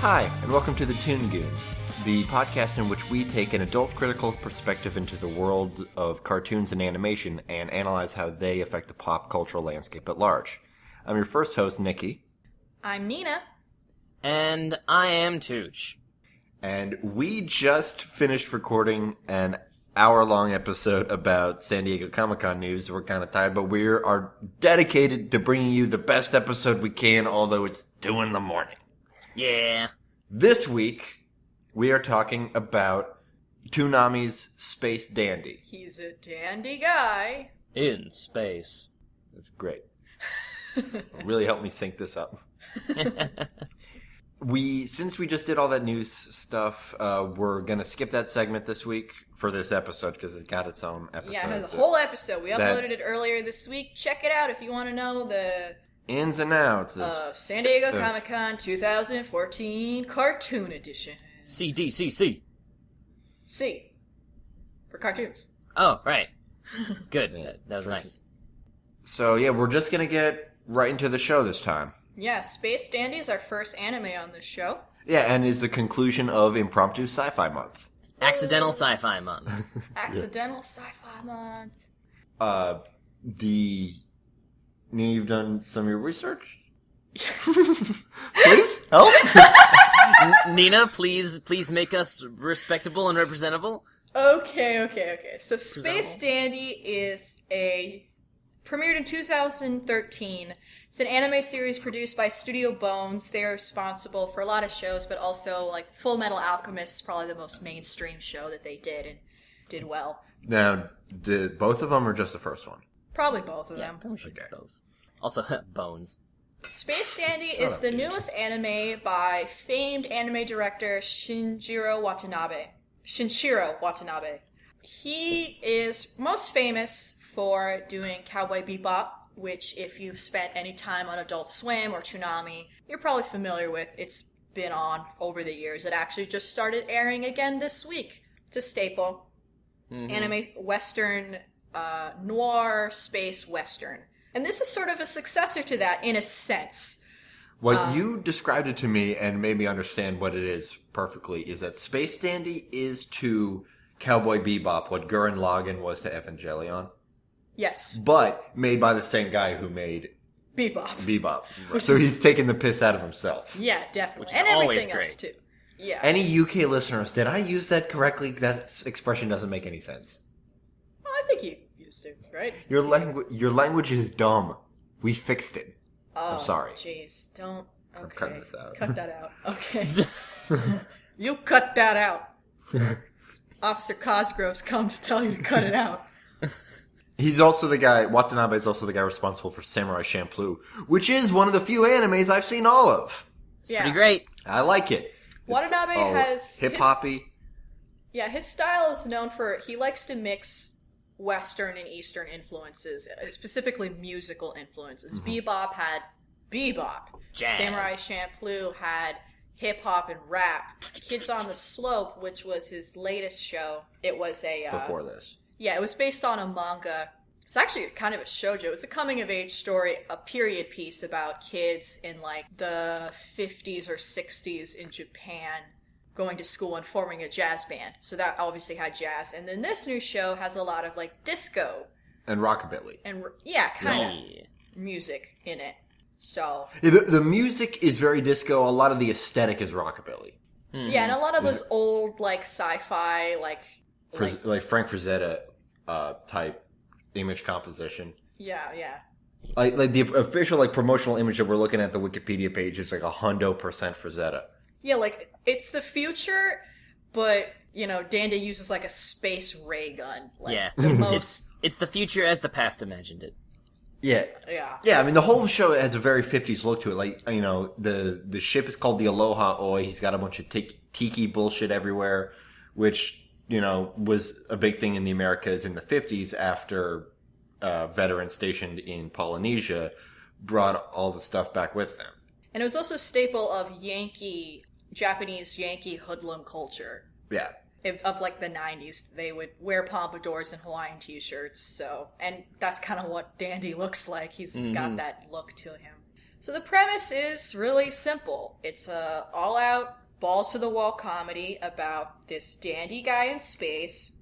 Hi, and welcome to the Toon Goons, the podcast in which we take an adult critical perspective into the world of cartoons and animation and analyze how they affect the pop cultural landscape at large. I'm your first host, Nicky. I'm Nina. And I am Tooch. And we just finished recording an hour-long episode about San Diego Comic-Con news. We're kind of tired, but we are dedicated to bringing you the best episode we can, although it's 2 in the morning. Yeah. This week, we are talking about Toonami's Space Dandy. He's a dandy guy. In space. That's great. Really helped me sync this up. Since we just did all that news stuff, we're going to skip that segment this week for this episode because it got its own episode. Yeah, the whole episode. We uploaded it earlier this week. Check it out if you want to know the ins and outs of San Diego Comic-Con 2014 Cartoon Edition. CDCC. C. For cartoons. Oh, right. Good. That was nice. So, yeah, we're just going to get right into the show this time. Yeah, Space Dandy is our first anime on this show. Yeah, and is the conclusion of Impromptu Sci-Fi Month. Accidental Sci-Fi Month. Accidental Sci-Fi Month. Nina, you've done some of your research? Please, help! Nina, please make us respectable and representable. Okay. So Space Dandy is premiered in 2013. It's an anime series produced by Studio Bones. They're responsible for a lot of shows, but also like Full Metal Alchemist, probably the most mainstream show that they did and did well. Now, did both of them or just the first one? Probably both of them. Probably should get both. Also, Bones. Space Dandy is the newest anime by famed anime director Shinichiro Watanabe. He is most famous for doing Cowboy Bebop, which if you've spent any time on Adult Swim or Toonami, you're probably familiar with. It's been on over the years. It actually just started airing again this week. It's a staple. Mm-hmm. Anime Western, noir space Western. And this is sort of a successor to that in a sense. What you described it to me and made me understand what it is perfectly is that Space Dandy is to Cowboy Bebop what Gurren Lagann was to Evangelion. Yes. But made by the same guy who made Bebop. So he's taking the piss out of himself. Yeah, definitely. Which is and always everything great. Else too. Yeah. Any UK listeners, did I use that correctly? That expression doesn't make any sense. Well, I think you used to, right? Your language is dumb. We fixed it. Oh, I'm sorry. Jeez, don't. Okay. I'm cutting this out. Cut that out. Okay. You cut that out. Officer Cosgrove's come to tell you to cut it out. He's also the guy, Watanabe is also the guy responsible for Samurai Champloo, which is one of the few animes I've seen all of. It's pretty great. I like it. Watanabe has... hip-hoppy. His style is known for... He likes to mix Western and Eastern influences, specifically musical influences. Mm-hmm. Bebop had bebop. Jazz. Samurai Champloo had hip-hop and rap. Kids on the Slope, which was his latest show, it was a... Before this. Yeah, it was based on a manga. It's actually kind of a shoujo. It's a coming-of-age story, a period piece about kids in, like, the 50s or 60s in Japan going to school and forming a jazz band. So that obviously had jazz. And then this new show has a lot of, like, disco. And rockabilly. And, kind of music in it. So... The music is very disco. A lot of the aesthetic is rockabilly. Mm-hmm. Yeah, and a lot of those old, like, sci-fi, like Frank Frazetta type image composition. Yeah. Like the official promotional image that we're looking at the Wikipedia page is like 100% Frazetta. Yeah, like it's the future, but Dandy uses like a space ray gun. Like, yeah, it's the future as the past imagined it. Yeah. I mean, the whole show has a very 50s look to it. Like the ship is called the Aloha Oi. He's got a bunch of tiki bullshit everywhere, which was a big thing in the Americas in the 50s after veterans stationed in Polynesia brought all the stuff back with them. And it was also a staple of Japanese Yankee hoodlum culture. Yeah. Of like the 90s. They would wear pompadours and Hawaiian t-shirts. And that's kind of what Dandy looks like. He's got that look to him. So the premise is really simple. It's a all-out, balls-to-the-wall comedy about this dandy guy in space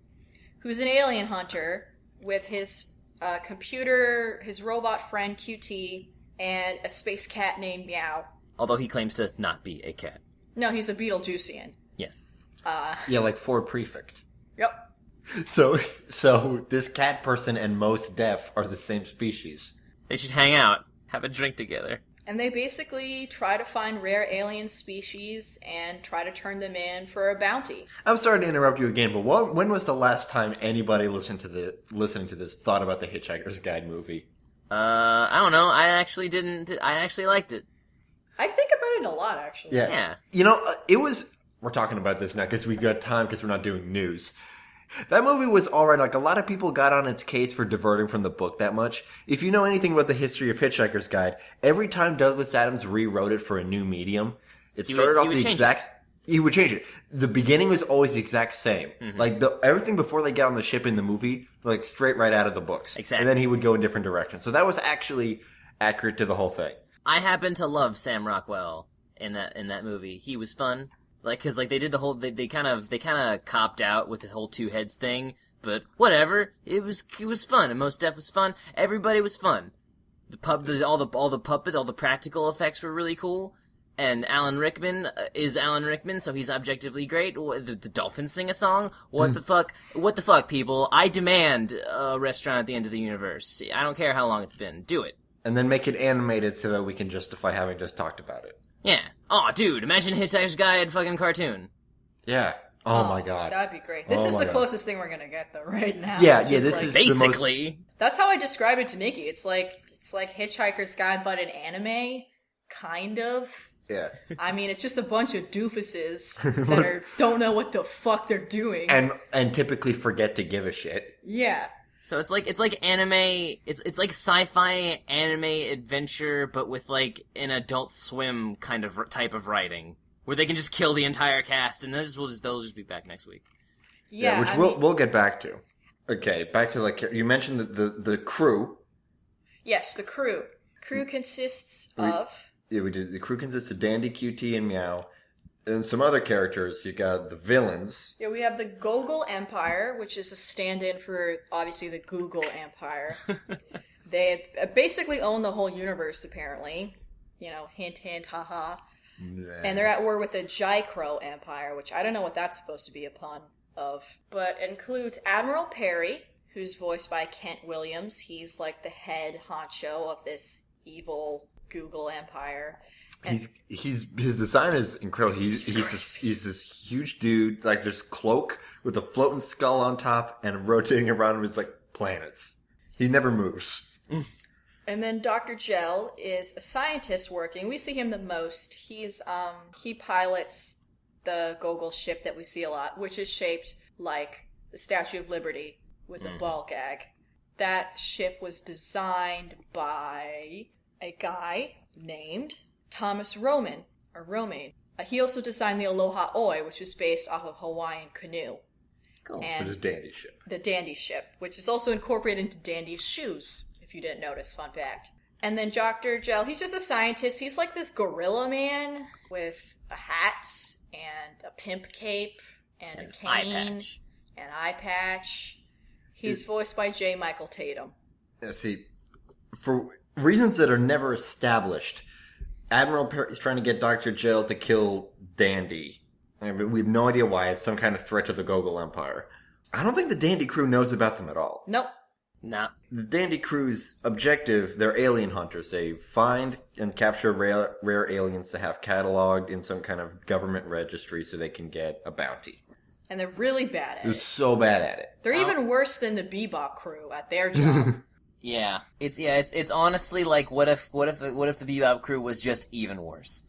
who's an alien hunter with his his robot friend QT, and a space cat named Meow. Although he claims to not be a cat. No, he's a Beetlejuicean. Yes. Yeah, like Ford Prefect. Yep. So this cat person and Mos Def are the same species. They should hang out, have a drink together. And they basically try to find rare alien species and try to turn them in for a bounty. I'm sorry to interrupt you again, but when was the last time anybody listening to this thought about the Hitchhiker's Guide movie? I don't know. I actually didn't. I actually liked it. I think about it a lot, actually. Yeah. You know, it was... We're talking about this now because we got time because we're not doing news. That movie was alright. Like, a lot of people got on its case for diverting from the book that much. If you know anything about the history of Hitchhiker's Guide, every time Douglas Adams rewrote it for a new medium, it started off the exact... He would change it. The beginning was always the exact same. Mm-hmm. Like, everything before they get on the ship in the movie, like, straight right out of the books. Exactly. And then he would go in different directions. So that was actually accurate to the whole thing. I happen to love Sam Rockwell in that movie. He was fun. Like, cause like they did the whole, they kind of copped out with the whole two heads thing, but whatever. It was fun, and Mos Def was fun. Everybody was fun. All the practical effects were really cool. And Alan Rickman is Alan Rickman, so he's objectively great. The dolphins sing a song. What the fuck? What the fuck, people? I demand a restaurant at the end of the universe. I don't care how long it's been. Do it. And then make it animated so that we can justify having just talked about it. Yeah. Oh, dude, imagine Hitchhiker's Guide fucking cartoon. Yeah. Oh my god. That'd be great. This is the closest thing we're gonna get, though, right now. Yeah, this is basically. That's how I described it to Nikki. It's like Hitchhiker's Guide, but an anime, kind of. Yeah. I mean, it's just a bunch of doofuses that don't know what the fuck they're doing. And typically forget to give a shit. Yeah. So it's like anime, it's like sci-fi anime adventure, but with like an Adult Swim kind of type of writing, where they can just kill the entire cast, and they'll just be back next week. Yeah, which we'll get back to. Okay, back to like you mentioned the crew. Yes, the crew. Crew consists of. Yeah, we did. The crew consists of Dandy, QT, and Meow. And some other characters. You got the villains. Yeah, we have the Gogol Empire, which is a stand-in for, obviously, the Google Empire. They basically own the whole universe, apparently. You know, hint, hint, haha. Yeah. And they're at war with the Jicro Empire, which I don't know what that's supposed to be a pun of. But it includes Admiral Perry, who's voiced by Kent Williams. He's like the head honcho of this evil Google Empire. His design is incredible. He's this huge dude, like just cloak with a floating skull on top and rotating around him is like planets. He never moves. And then Dr. Gel is a scientist working. We see him the most. He pilots the Gogol ship that we see a lot, which is shaped like the Statue of Liberty with a ball gag. That ship was designed by a guy named Thomas Roman. He also designed the Aloha Oi, which was based off of Hawaiian canoe. Cool. Which is Dandy's ship. The Dandy ship, which is also incorporated into Dandy's shoes, if you didn't notice. Fun fact. And then Dr. Gel, he's just a scientist. He's like this gorilla man with a hat and a pimp cape and a cane and eye patch. He's voiced by J. Michael Tatum. Yeah, see, for reasons that are never established, Admiral Perry is trying to get Dr. Gel to kill Dandy. I mean, we have no idea why. It's some kind of threat to the Gogol Empire. I don't think the Dandy crew knows about them at all. Nope. Nah. The Dandy crew's objective, they're alien hunters. They find and capture rare aliens to have cataloged in some kind of government registry so they can get a bounty. And they're really bad at it. They're so bad at it. They're even worse than the Bebop crew at their job. Yeah, it's honestly like what if the Bebop crew was just even worse?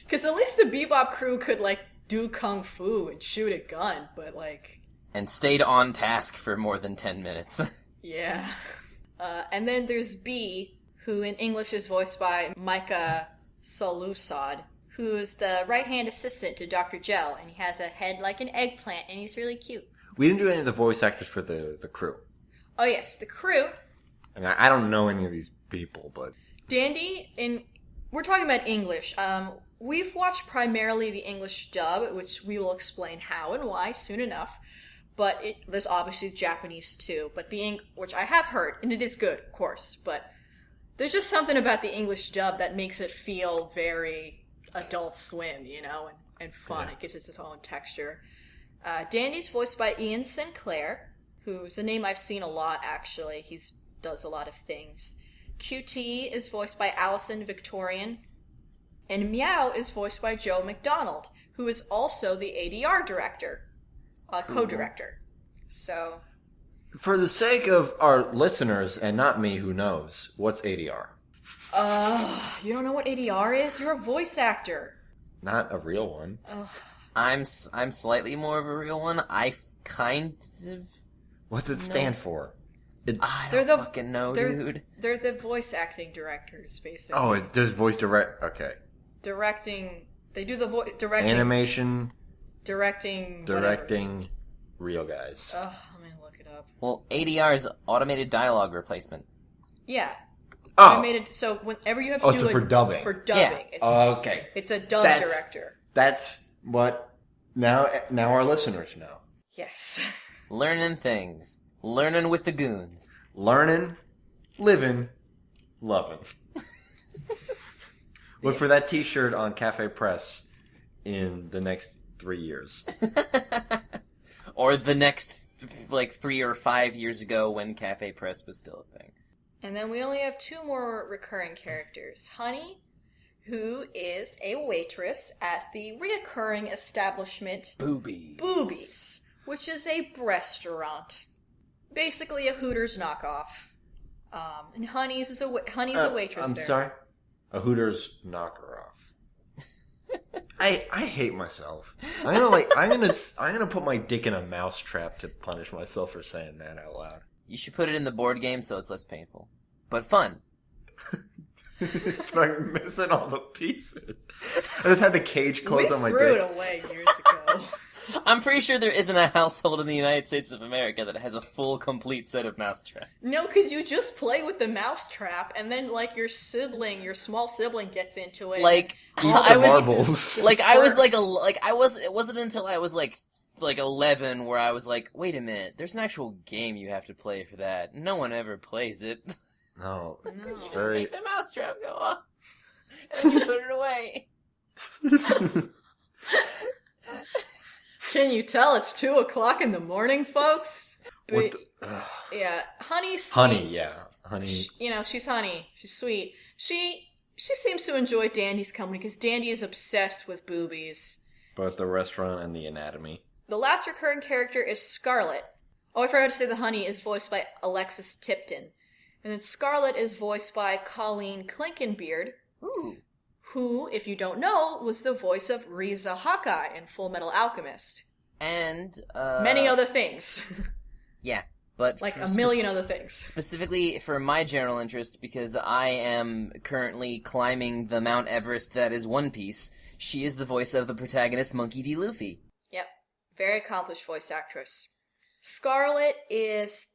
Because at least the Bebop crew could like do kung fu and shoot a gun, but like and stayed on task for more than 10 minutes. Yeah, and then there's B, who in English is voiced by Micah Solusod, who's the right-hand assistant to Dr. Gel, and he has a head like an eggplant, and he's really cute. We didn't do any of the voice actors for the crew. Oh yes, the crew. And I don't know any of these people, but... Dandy, we're talking about English. We've watched primarily the English dub, which we will explain how and why soon enough. But there's obviously Japanese too. But which I have heard, and it is good, of course. But there's just something about the English dub that makes it feel very Adult Swim, and fun. Yeah. It gives it its own texture. Dandy's voiced by Ian Sinclair, who's a name I've seen a lot, actually. He does a lot of things. QT is voiced by Alison Victorian. And Meow is voiced by Joe McDonald, who is also the ADR director, co-director. So, for the sake of our listeners and not me who knows, what's ADR? You don't know what ADR is? You're a voice actor. Not a real one. I'm slightly more of a real one. I kind of... What's it stand for? I don't fucking know, dude. They're the voice acting directors, basically. Oh, it does voice direct... Okay. Directing... They do the voice... Directing... Animation... Directing... Real guys. Let me look it up. Well, ADR is automated dialogue replacement. Yeah. Oh. Automated... So whenever you have to do so for dubbing. For dubbing. Yeah. Okay. It's a dub director. That's what... Now our listeners know. Yes. Learning things. Learning with the goons. Learning, living, loving. Look for that t-shirt on Cafe Press in the next 3 years. Or the next, 3 or 5 years ago when Cafe Press was still a thing. And then we only have 2 more recurring characters. Honey, who is a waitress at the reoccurring establishment Boobies, which is a restaurant. Basically a Hooters knockoff. And Honey's is a waitress there. I'm sorry? A Hooters knocker off. I hate myself. I'm gonna put my dick in a mousetrap to punish myself for saying that out loud. You should put it in the board game so it's less painful. But fun. But I'm missing all the pieces. I just had the cage closed on my dick. We threw it away years ago. I'm pretty sure there isn't a household in the United States of America that has a full, complete set of mousetraps. No, because you just play with the mousetrap, and then, your small sibling gets into it. Marbles. It wasn't until I was 11 where I was like, wait a minute, there's an actual game you have to play for that. No one ever plays it. No. Just make the mousetrap go off, and then you put it away. Can you tell it's 2:00 in the morning, folks? Yeah, Honey's sweet. Honey, yeah. Honey. She's Honey. She's sweet. She seems to enjoy Dandy's company because Dandy is obsessed with boobies. Both the restaurant and the anatomy. The last recurring character is Scarlet. Oh, I forgot to say the Honey is voiced by Alexis Tipton. And then Scarlet is voiced by Colleen Clinkenbeard. Ooh. Who, if you don't know, was the voice of Riza Hawkeye in Full Metal Alchemist. And, many other things. Yeah, but... a million other things. Specifically for my general interest, because I am currently climbing the Mount Everest that is One Piece, she is the voice of the protagonist, Monkey D. Luffy. Yep. Very accomplished voice actress. Scarlet is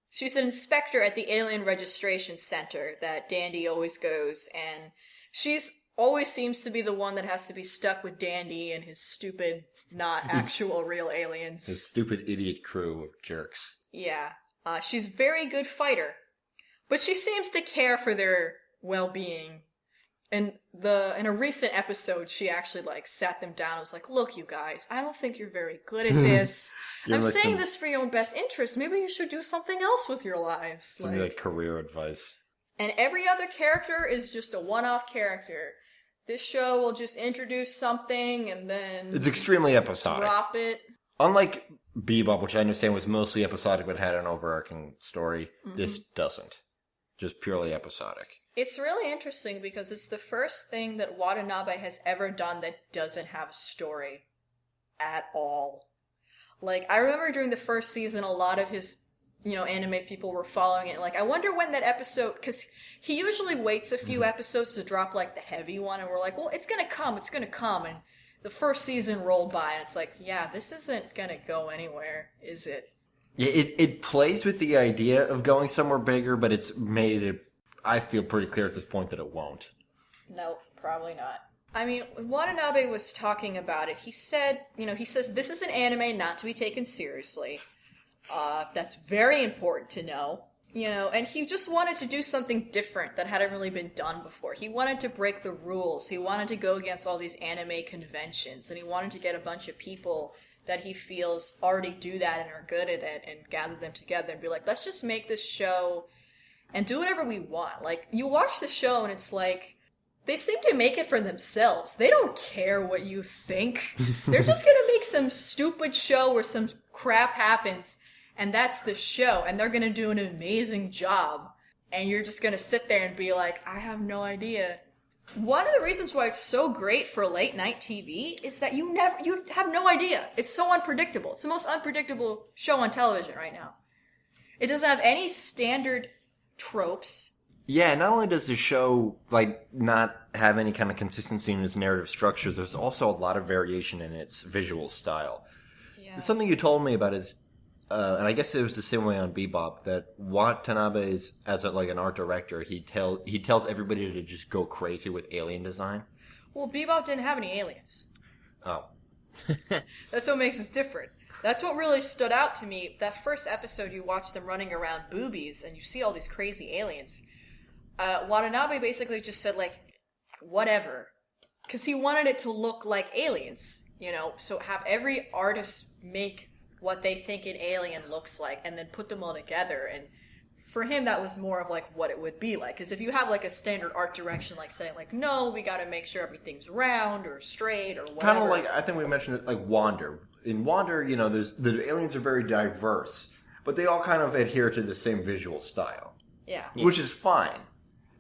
she's an inspector at the Alien Registration Center that Dandy always goes, and she's always seems to be the one that has to be stuck with Dandy and his stupid, not actual real aliens. His stupid idiot crew of jerks. Yeah. She's a very good fighter. But she seems to care for their well-being. And in a recent episode, she actually, sat them down and was like, look, you guys, I don't think you're very good at this. I'm saying this for your own best interest. Maybe you should do something else with your lives. Some career advice. And every other character is just a one-off character. This show will just introduce something and then... It's extremely episodic. Drop it. Unlike Bebop, which I understand was mostly episodic but had an overarching story, this doesn't. Just purely episodic. It's really interesting because it's the first thing that Watanabe has ever done that doesn't have a story at all. I remember during the first season, a lot of his, anime people were following it. I wonder when that episode, because he usually waits a few episodes to drop, the heavy one, and we're like, well, it's gonna come, and the first season rolled by, and it's yeah, this isn't gonna go anywhere, is it? Yeah, it plays with the idea of going somewhere bigger, but it's made it I feel pretty clear at this point that it won't. Nope, probably not. I mean, when Watanabe was talking about it, he said, he says this is an anime not to be taken seriously. That's very important to know. And he just wanted to do something different that hadn't really been done before. He wanted to break the rules. He wanted to go against all these anime conventions, and he wanted to get a bunch of people that he feels already do that and are good at it and gather them together and be like, let's just make this show and do whatever we want. Like, you watch the show and it's like, they seem to make it for themselves. They don't care what you think. They're just gonna make some stupid show where some crap happens, and that's the show, and they're gonna do an amazing job. And you're just gonna sit there and be like, I have no idea. One of the reasons why it's so great for late night TV is that you have no idea. It's so unpredictable. It's the most unpredictable show on television right now. It doesn't have any standard tropes. Yeah, not only does the show, not have any kind of consistency in its narrative structure, there's also a lot of variation in its visual style. Yeah. Something you told me about is, and I guess it was the same way on Bebop, that Watanabe is, as an art director, he tells everybody to just go crazy with alien design. Well, Bebop didn't have any aliens. Oh. That's what makes us different. That's what really stood out to me. That first episode, you watch them running around boobies, and you see all these crazy aliens. Watanabe basically just said, whatever. Because he wanted it to look like aliens, So have every artist make what they think an alien looks like and then put them all together. And for him, that was more of, what it would be like. Because if you have, a standard art direction, saying, no, we gotta make sure everything's round or straight or whatever. Kind of I think we mentioned it, Wander. In Wander, the aliens are very diverse, but they all kind of adhere to the same visual style. Yeah. Which is fine.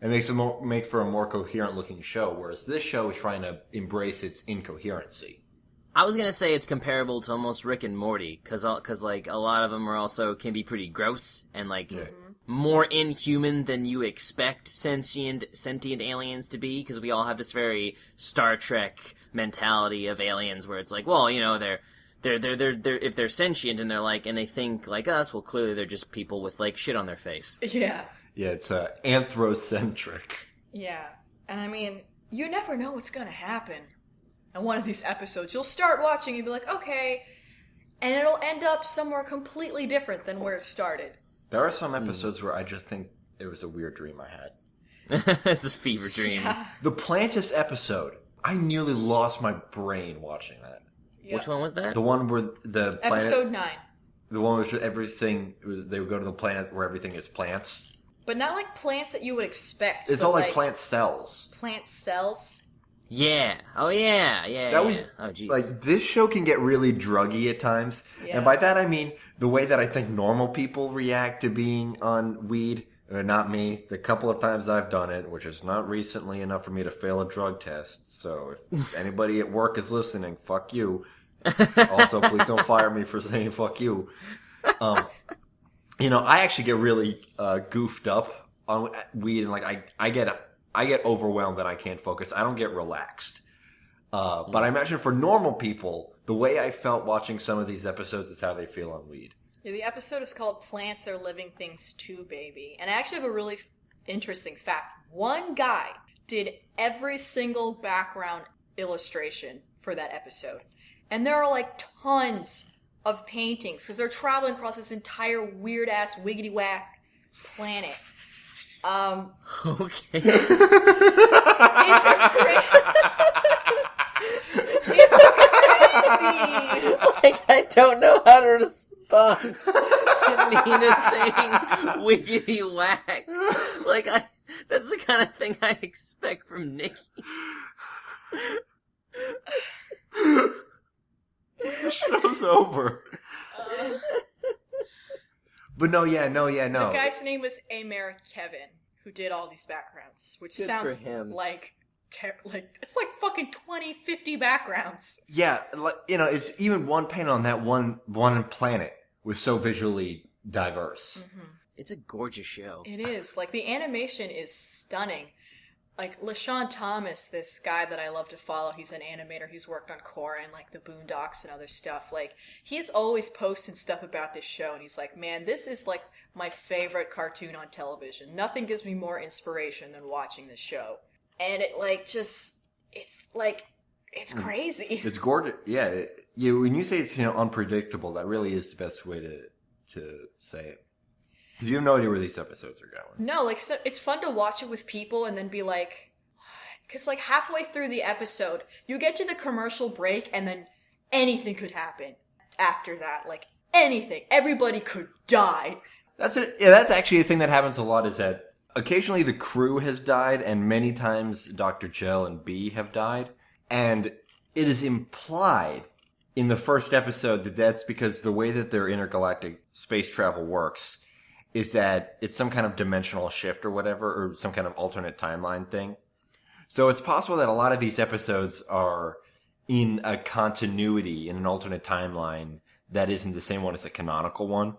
It make for a more coherent looking show, whereas this show is trying to embrace its incoherency. I was gonna say it's comparable to almost Rick and Morty, cause a lot of them can be pretty gross and more inhuman than you expect sentient aliens to be, because we all have this very Star Trek mentality of aliens where it's they're if they're sentient and and they think like us, well, clearly they're just people with shit on their face. Yeah. Yeah, it's anthrocentric. Yeah. And I mean, you never know what's gonna happen in one of these episodes. You'll start watching and be like, okay, and it'll end up somewhere completely different than where it started. There are some episodes where I just think it was a weird dream I had. It's a fever dream. Yeah. The Plantis episode, I nearly lost my brain watching that. Yep. Which one was that? The one where the planet... Episode 9. The one where everything... They would go to the planet where everything is plants. But not plants that you would expect. It's all plant cells. Plant cells? Yeah. Oh, yeah. Yeah. That was... Oh, jeez. This show can get really druggy at times. Yeah. And by that I mean the way that I think normal people react to being on weed. Not me. The couple of times I've done it, which is not recently enough for me to fail a drug test. So if anybody at work is listening, fuck you. Also, please don't fire me for saying fuck you. I actually get really goofed up on weed, and I get overwhelmed and I can't focus. I don't get relaxed. But I imagine for normal people, the way I felt watching some of these episodes is how they feel on weed. Yeah, the episode is called Plants Are Living Things Too, Baby. And I actually have a really interesting fact. One guy did every single background illustration for that episode. And there are tons of paintings because they're traveling across this entire weird-ass wiggity-whack planet. Okay. It's crazy. I don't know how to respond to Nina saying wiggity whack. That's the kind of thing I expect from Nicky. The show's over. But no. The guy's name was Amer Kevin, who did all these backgrounds, which Good sounds like it's fucking 20, 50 backgrounds. Yeah, it's even one paint on that one planet was so visually diverse. Mm-hmm. It's a gorgeous show. It is. The animation is stunning. like LaShawn Thomas, this guy that I love to follow, he's an animator. He's worked on Korra and like the Boondocks and other stuff. Like, he's always posting stuff about this show, and he's like, man, this is like my favorite cartoon on television. Nothing gives me more inspiration than watching this show. And it like just, it's crazy. It's gorgeous. Yeah. When you say it's, unpredictable, that really is the best way to say it. Because you have no idea where these episodes are going. No, like, so it's fun to watch it with people and then be like, what? Because, like, halfway through the episode, you get to the commercial break and then anything could happen after that. Like, anything. Everybody could die. That's actually a thing that happens a lot, is that occasionally the crew has died, and many times Dr. Gel and B have died. And it is implied in the first episode that that's because the way that their intergalactic space travel works is that it's some kind of dimensional shift or whatever, or some kind of alternate timeline thing. So it's possible that a lot of these episodes are in a continuity, in an alternate timeline that isn't the same one as a canonical one.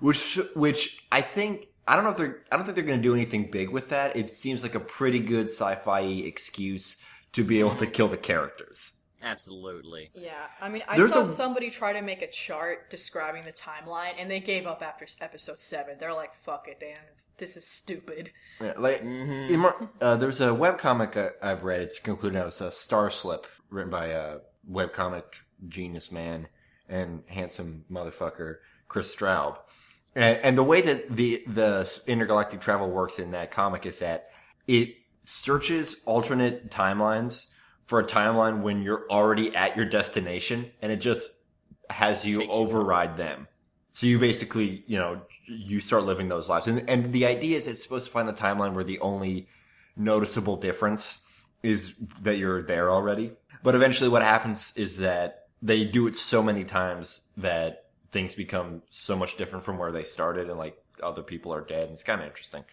Which I think, I don't think they're going to do anything big with that. It seems like a pretty good sci-fi excuse to be able to kill the characters. Absolutely. Yeah, I mean, I saw somebody try to make a chart describing the timeline, and they gave up after episode 7. They're like, fuck it, Dan. This is stupid. Yeah, like, there's a webcomic I've read. It's concluded as a Star Slip, written by a webcomic genius man and handsome motherfucker, Chris Straub. And the way that the intergalactic travel works in that comic is that it searches alternate timelines for a timeline when you're already at your destination, and it just has you override them. So you basically, you start living those lives. And the idea is it's supposed to find a timeline where the only noticeable difference is that you're there already. But eventually what happens is that they do it so many times that things become so much different from where they started, and like other people are dead, and it's kind of interesting.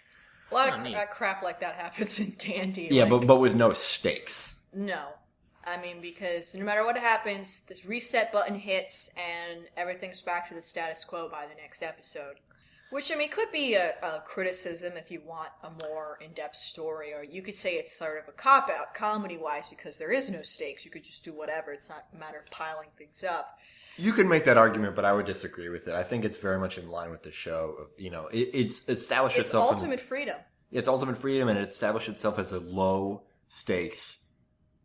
A lot of crap like that happens in Dandy. Yeah, but with no stakes. No. I mean, because no matter what happens, this reset button hits and everything's back to the status quo by the next episode. Which, I mean, could be a criticism if you want a more in-depth story, or you could say it's sort of a cop-out comedy-wise because there is no stakes. You could just do whatever. It's not a matter of piling things up. You could make that argument, but I would disagree with it. I think it's very much in line with the show. It's established itself. It's ultimate freedom. It's ultimate freedom, and it established itself as a low-stakes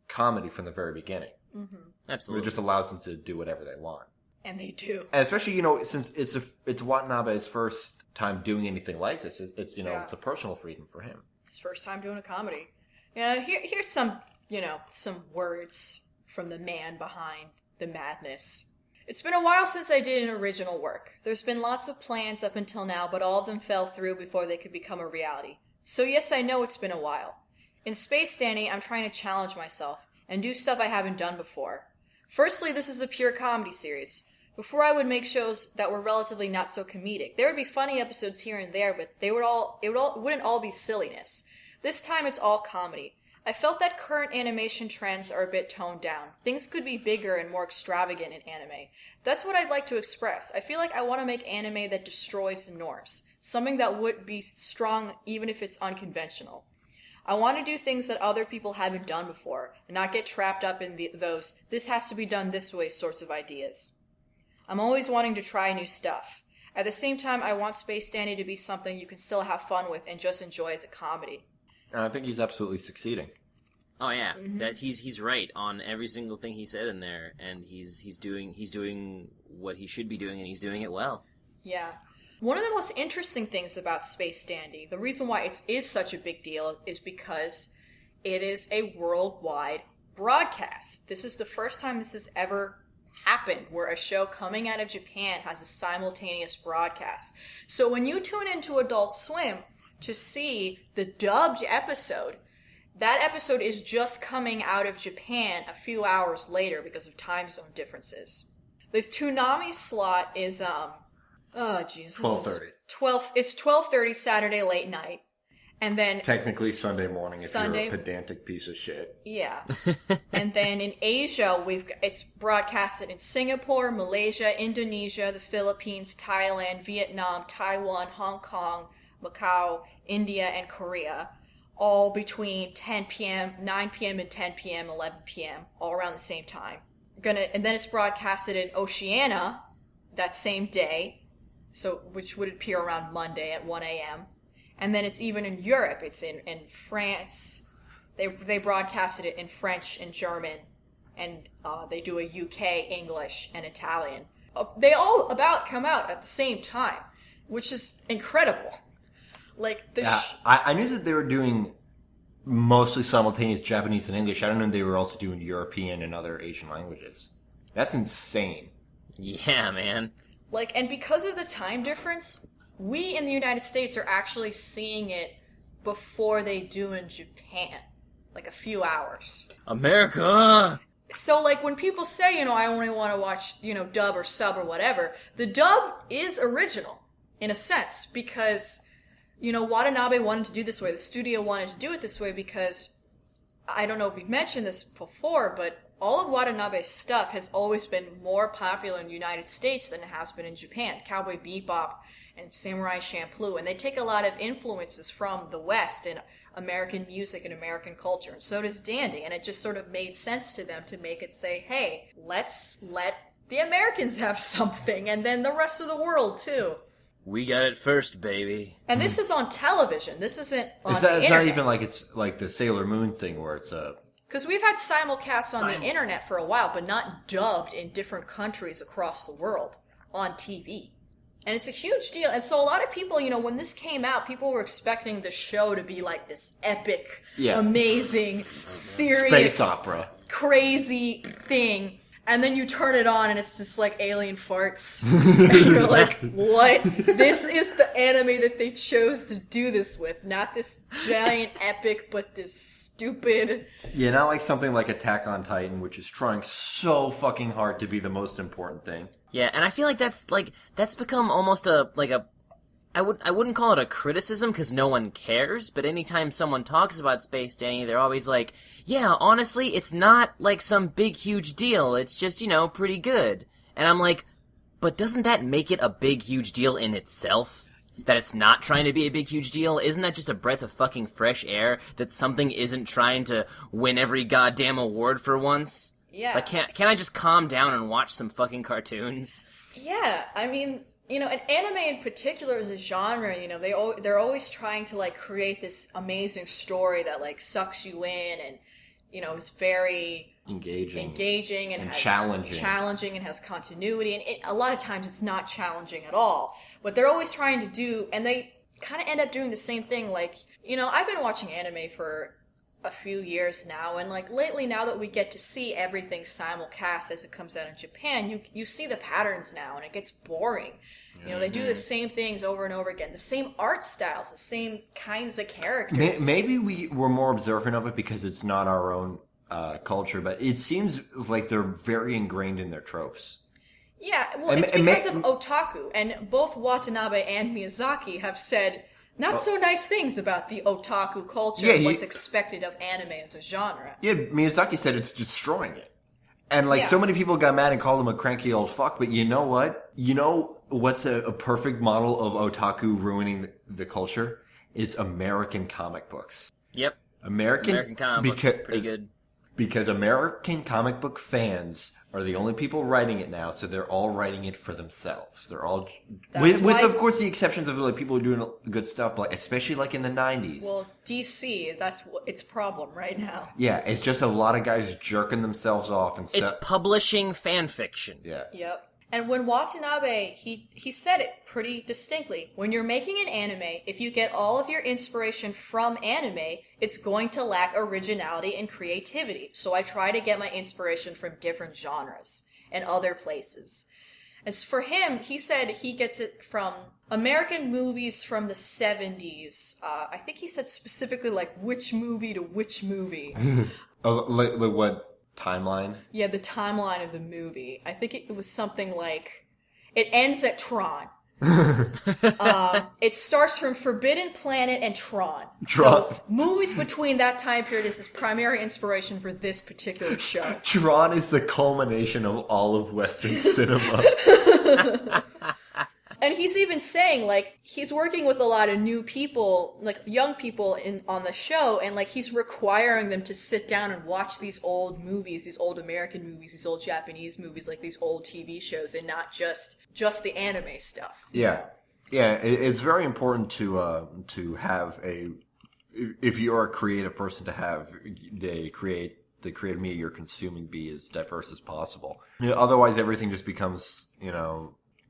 comedy from the very beginning. Mm-hmm. Absolutely. It just allows them to do whatever they want. And they do. And especially, since it's Watanabe's first time doing anything like this, it's a personal freedom for him. His first time doing a comedy. Here's some words from the man behind the madness. It's been a while since I did an original work. There's been lots of plans up until now, but all of them fell through before they could become a reality. So yes, I know it's been a while. In Space Dandy, I'm trying to challenge myself and do stuff I haven't done before. Firstly, this is a pure comedy series. Before, I would make shows that were relatively not so comedic. There would be funny episodes here and there, but it wouldn't all be silliness. This time it's all comedy. I felt that current animation trends are a bit toned down. Things could be bigger and more extravagant in anime. That's what I'd like to express. I feel like I want to make anime that destroys the norms. Something that would be strong even if it's unconventional. I want to do things that other people haven't done before, and not get trapped up in those "this has to be done this way" sorts of ideas. I'm always wanting to try new stuff. At the same time, I want Space Dandy to be something you can still have fun with and just enjoy as a comedy. And I think he's absolutely succeeding. Oh yeah, that he's right on every single thing he said in there, and he's doing what he should be doing, and he's doing it well. Yeah. One of the most interesting things about Space Dandy, the reason why it is such a big deal, is because it is a worldwide broadcast. This is the first time this has ever happened, where a show coming out of Japan has a simultaneous broadcast. So when you tune into Adult Swim to see the dubbed episode, that episode is just coming out of Japan a few hours later because of time zone differences. The Toonami slot is 12:30. It's 12:30 Saturday late night, and then technically Sunday morning if you're a pedantic piece of shit. Yeah, and then in Asia it's broadcasted in Singapore, Malaysia, Indonesia, the Philippines, Thailand, Vietnam, Taiwan, Hong Kong, Macau, India, and Korea. all between 10 p.m., 9 p.m. and 10 p.m., 11 p.m., all around the same time. And then it's broadcasted in Oceania that same day, which would appear around Monday at 1 a.m. And then it's even in Europe. It's in France. They broadcasted it in French and German, and they do a UK, English, and Italian. They all about come out at the same time, which is incredible. Like I knew that they were doing mostly simultaneous Japanese and English. I don't know they were also doing European and other Asian languages. That's insane. Yeah, man. And because of the time difference, we in the United States are actually seeing it before they do in Japan. A few hours. America! So, when people say, I only want to watch, dub or sub or whatever, the dub is original, in a sense, because, Watanabe wanted to do this way. The studio wanted to do it this way because, I don't know if we've mentioned this before, but all of Watanabe's stuff has always been more popular in the United States than it has been in Japan. Cowboy Bebop and Samurai Champloo, and they take a lot of influences from the West and American music and American culture, and so does Dandy, and it just sort of made sense to them to make it say, hey, let's let the Americans have something, and then the rest of the world, too. We got it first, baby. And this is on television. This isn't on the internet. It's not even like it's like the Sailor Moon thing where it's a... Because we've had simulcasts on the internet for a while, but not dubbed in different countries across the world on TV. And it's a huge deal. And so a lot of people, when this came out, people were expecting the show to be like this epic, amazing, serious, space opera, crazy thing. And then you turn it on and it's just like alien farts. And you're like, what? This is the anime that they chose to do this with. Not this giant epic, but this stupid... Yeah, not like something like Attack on Titan, which is trying so fucking hard to be the most important thing. Yeah, and I feel like that's become almost I wouldn't call it a criticism because no one cares, but anytime someone talks about Space Danny, they're always like, yeah, honestly, it's not like some big huge deal, it's just, pretty good. And I'm like, but doesn't that make it a big huge deal in itself? That it's not trying to be a big huge deal? Isn't that just a breath of fucking fresh air? That something isn't trying to win every goddamn award for once? Yeah. Can I just calm down and watch some fucking cartoons? Yeah, I mean... and anime in particular is a genre, they're always trying to, create this amazing story that, sucks you in and, is very... Engaging and has challenging and has continuity. And a lot of times it's not challenging at all. But they're always trying to do... And they kind of end up doing the same thing. I've been watching anime for a few years now, and lately, now that we get to see everything simulcast as it comes out in Japan, you see the patterns now, and it gets boring. They do the same things over and over again, the same art styles, the same kinds of characters. Maybe we're more observant of it because it's not our own culture, but it seems like they're very ingrained in their tropes. Yeah, well, it's because of otaku, and both Watanabe and Miyazaki have said not so nice things about the otaku culture and what's expected of anime as a genre. Yeah, Miyazaki said it's destroying it. And so many people got mad and called him a cranky old fuck, but you know what? You know what's a perfect model of otaku ruining the culture? It's American comic books. Yep. American comic books are pretty good. Because American comic book fans are the only people writing it now, so they're all writing it for themselves. They're all... With of course, the exceptions of, people doing good stuff, but especially, in the 90s. Well, DC, that's its problem right now. Yeah, it's just a lot of guys jerking themselves off and stuff. It's publishing fan fiction. Yeah. Yep. And when Watanabe, he said it pretty distinctly. When you're making an anime, if you get all of your inspiration from anime, it's going to lack originality and creativity. So I try to get my inspiration from different genres and other places. As for him, he said he gets it from American movies from the 70s. I think he said specifically, which movie to which movie. What? Timeline? Yeah, the timeline of the movie. I think it was something like... It ends at Tron. It starts from Forbidden Planet and Tron. So, movies between that time period is his primary inspiration for this particular show. Tron is the culmination of all of Western cinema. And he's even saying, like, he's working with a lot of new people, like, young people on the show, and, like, he's requiring them to sit down and watch these old movies, these old American movies, these old Japanese movies, like, these old TV shows, and not just the anime stuff. Yeah. Yeah, it's very important to have if you're a creative person, to have the creative media you're consuming be as diverse as possible. Otherwise, everything just becomes,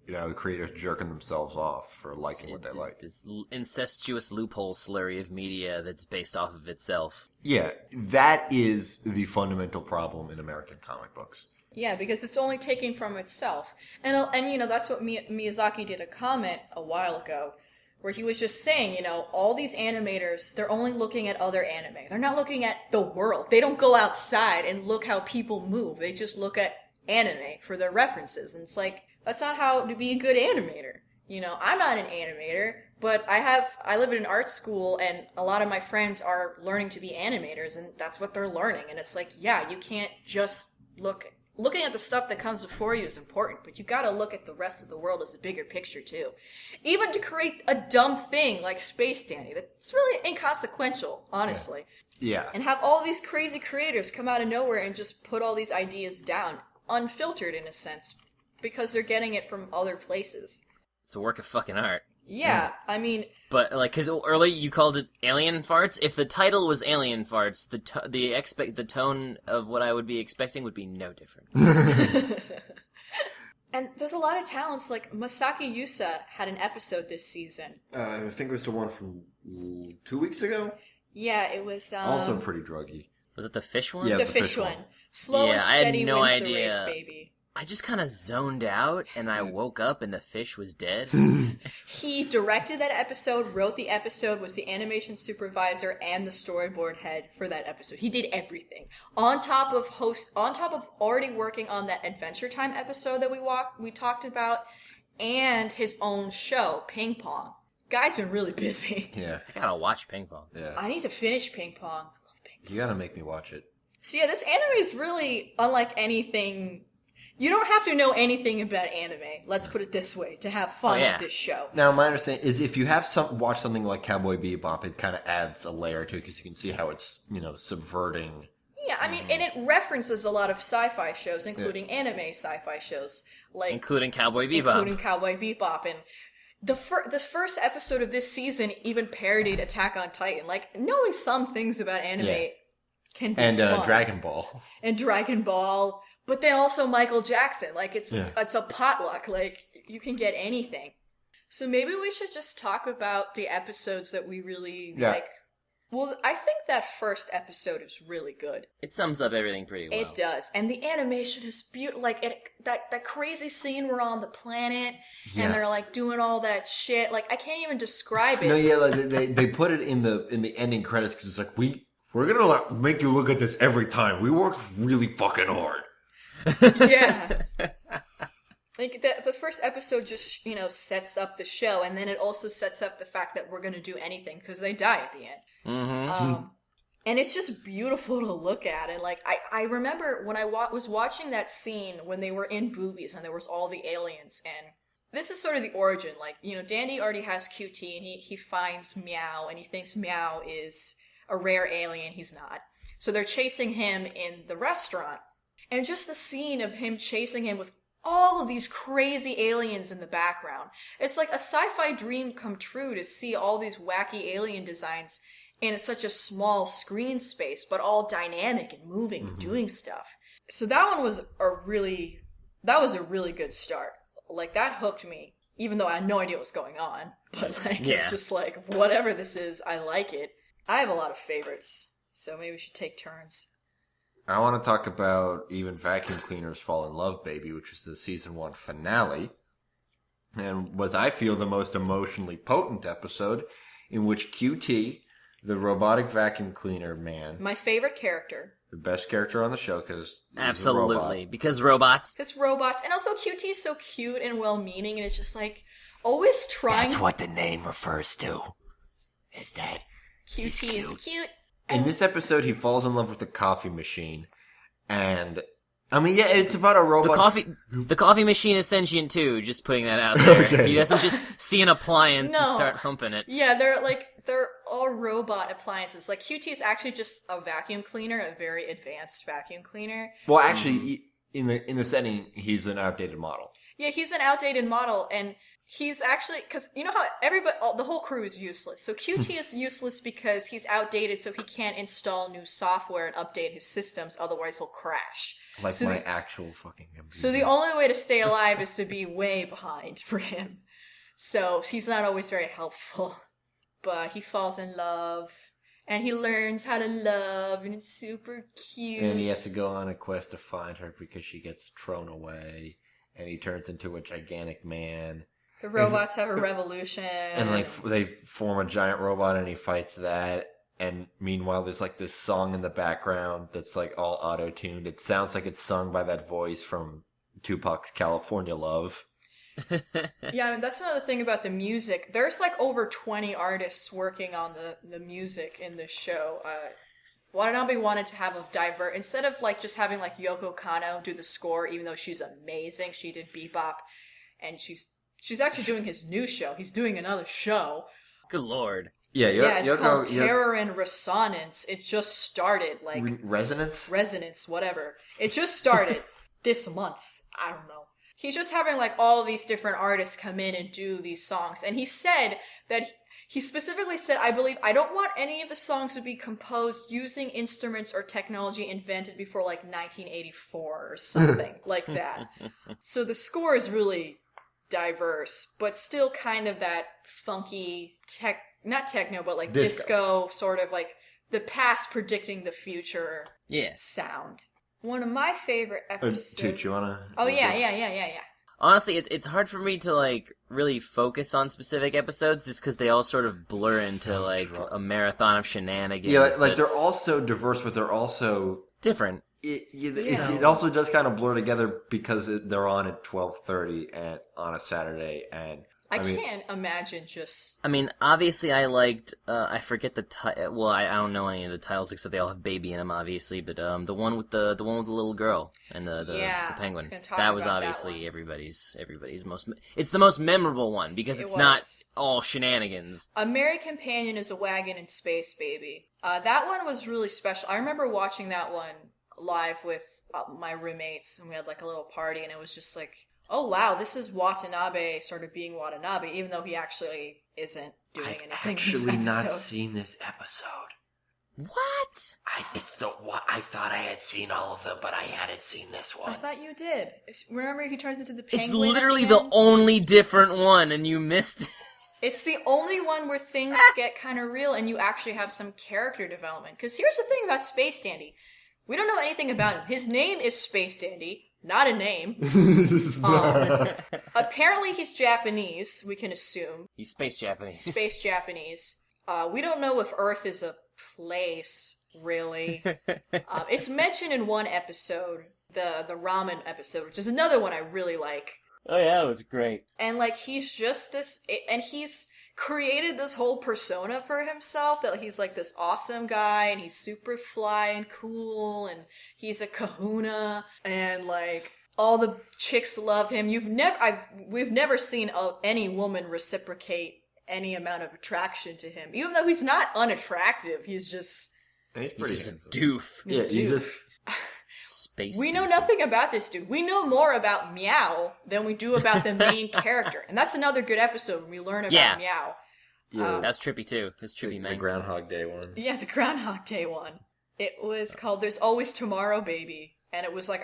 the creators jerking themselves off for liking what they like. This incestuous loophole slurry of media that's based off of itself. Yeah, that is the fundamental problem in American comic books. Yeah, because it's only taking from itself. And that's what Miyazaki did a comment a while ago, where he was just saying, all these animators, they're only looking at other anime. They're not looking at the world. They don't go outside and look how people move. They just look at anime for their references. And it's like, that's not how to be a good animator. I'm not an animator, but I live in an art school, and a lot of my friends are learning to be animators, and that's what they're learning. And it's like, yeah, you can't just looking at the stuff that comes before you is important, but you gotta look at the rest of the world as a bigger picture too. Even to create a dumb thing like Space Dandy, that's really inconsequential, honestly. Yeah. And have all these crazy creators come out of nowhere and just put all these ideas down, unfiltered in a sense, because they're getting it from other places. It's a work of fucking art. Yeah, I mean... But, because earlier you called it Alien Farts. If the title was Alien Farts, the tone of what I would be expecting would be no different. And there's a lot of talents, like Masaki Yusa had an episode this season. I think it was the one from 2 weeks ago? Yeah, it was... also pretty druggy. Was it the fish one? Yeah, the fish one. Slow and steady wins the race, baby. I just kind of zoned out, and I woke up, and the fish was dead. He directed that episode, wrote the episode, was the animation supervisor, and the storyboard head for that episode. He did everything. On top of already working on that Adventure Time episode that we talked about, and his own show, Ping Pong. Guy's been really busy. Yeah. I gotta watch Ping Pong. Yeah. I need to finish Ping Pong. I love Ping Pong. You gotta make me watch it. So yeah, this anime is really unlike anything... You don't have to know anything about anime, let's put it this way, to have fun with this show. Now, my understanding is if you have watch something like Cowboy Bebop, it kind of adds a layer to it because you can see how it's, subverting. Yeah, I mean, and it references a lot of sci-fi shows, including anime sci-fi shows. Including Cowboy Bebop. And the first episode of this season even parodied Attack on Titan. Like, knowing some things about anime can be fun. And Dragon Ball. And Dragon Ball. But then also Michael Jackson. Like, it's a potluck. Like, you can get anything. So maybe we should just talk about the episodes that we really like. Well, I think that first episode is really good. It sums up everything pretty well. It does. And the animation is beautiful. Like, that crazy scene we're on the planet, and they're, like, doing all that shit. Like, I can't even describe it. No, yeah, like, they put it in the ending credits because it's like, we're gonna make you look at this every time. We worked really fucking hard. Yeah. Like, the first episode just, sets up the show, and then it also sets up the fact that we're going to do anything, because they die at the end. Mm-hmm. And it's just beautiful to look at, and, like, I remember when I was watching that scene when they were in boobies, and there was all the aliens, and this is sort of the origin, like, Dandy already has QT, and he finds Meow, and he thinks Meow is a rare alien. He's not. So they're chasing him in the restaurant. And just the scene of him chasing him with all of these crazy aliens in the background. It's like a sci-fi dream come true to see all these wacky alien designs in such a small screen space, but all dynamic and moving and doing stuff. So that one was a really good start. Like, that hooked me, even though I had no idea what was going on. But, it's just like, whatever this is, I like it. I have a lot of favorites, so maybe we should take turns. I want to talk about Even Vacuum Cleaners Fall in Love, Baby, which is the season 1 finale, and was, I feel, the most emotionally potent episode, in which QT, the robotic vacuum cleaner man, my favorite character, the best character on the show, because absolutely, because robots, and also QT is so cute and well-meaning, and it's just like always trying. That's what the name refers to. Is that QT is cute. In this episode, he falls in love with the coffee machine, and I mean, yeah, it's about a robot. The coffee machine is sentient too. Just putting that out there. Okay. He doesn't just see an appliance and start humping it. Yeah, they're all robot appliances. Like QT is actually just a vacuum cleaner, a very advanced vacuum cleaner. Well, actually, in the setting, he's an outdated model. Yeah, he's an outdated model, and he's actually, because you know how the whole crew is useless. So QT is useless because he's outdated, so he can't install new software and update his systems. Otherwise, he'll crash. Like my actual fucking computer. So the only way to stay alive is to be way behind for him. So he's not always very helpful. But he falls in love. And he learns how to love. And it's super cute. And he has to go on a quest to find her because she gets thrown away. And he turns into a gigantic man. The robots have a revolution. And they form a giant robot and he fights that. And meanwhile, there's like this song in the background that's like all auto-tuned. It sounds like it's sung by that voice from Tupac's California Love. Yeah, I mean, that's another thing about the music. There's like over 20 artists working on the music in this show. Watanabe wanted to have instead of like just having like Yoko Kanno do the score, even though she's amazing. She did Bebop, and she's actually doing his new show. He's doing another show. Good lord. Yeah, it's called Terror and Resonance. It just started, like... Resonance? Resonance, whatever. It just started this month. I don't know. He's just having, like, all of these different artists come in and do these songs. And he said that... He specifically said, I believe, I don't want any of the songs to be composed using instruments or technology invented before, like, 1984 or something like that. So the score is really diverse, but still kind of that funky not techno, but like disco, sort of like the past predicting the future sound. One of my favorite episodes... Toot, you wanna... Oh, yeah. Honestly, it's hard for me to, like, really focus on specific episodes just because they all sort of blur into, like, a marathon of shenanigans. Yeah, like they're all so diverse, but they're also... different. It also does kind of blur together because they're on at 12:30 on a Saturday, and... I can't imagine just... I mean, obviously I liked, I forget the title, well, I don't know any of the titles except they all have baby in them, obviously, but the one with the little girl and the penguin. That was obviously everybody's most, it's the most memorable one because it's not all shenanigans. A Merry Companion is a Wagon in Space, Baby. That one was really special. I remember watching that one live with my roommates, and we had like a little party, and it was just like... Oh wow, this is Watanabe sort of being Watanabe, even though he actually isn't doing anything. I've actually not seen this episode. What? I thought I had seen all of them, but I hadn't seen this one. I thought you did. Remember he turns into the penguin? It's literally the only different one, and you missed it. It's the only one where things get kind of real, and you actually have some character development. Because here's the thing about Space Dandy. We don't know anything about him. His name is Space Dandy. Not a name. Apparently he's Japanese, we can assume. He's space Japanese. Space Japanese. We don't know if Earth is a place, really. It's mentioned in one episode, the ramen episode, which is another one I really like. Oh yeah, it was great. And like, he's just this, and he's created this whole persona for himself, that he's like this awesome guy, and he's super fly and cool, and he's a kahuna, and like all the chicks love him. We've never seen any woman reciprocate any amount of attraction to him, even though he's not unattractive. He's just he's pretty just a doof. Yeah, he's just space. We know nothing about this dude. We know more about Meow than we do about the main character, and that's another good episode when we learn about Meow. Yeah, that's trippy too. That's trippy, man. The Groundhog Day one. Yeah, the Groundhog Day one. It was called "There's Always Tomorrow, Baby," and it was like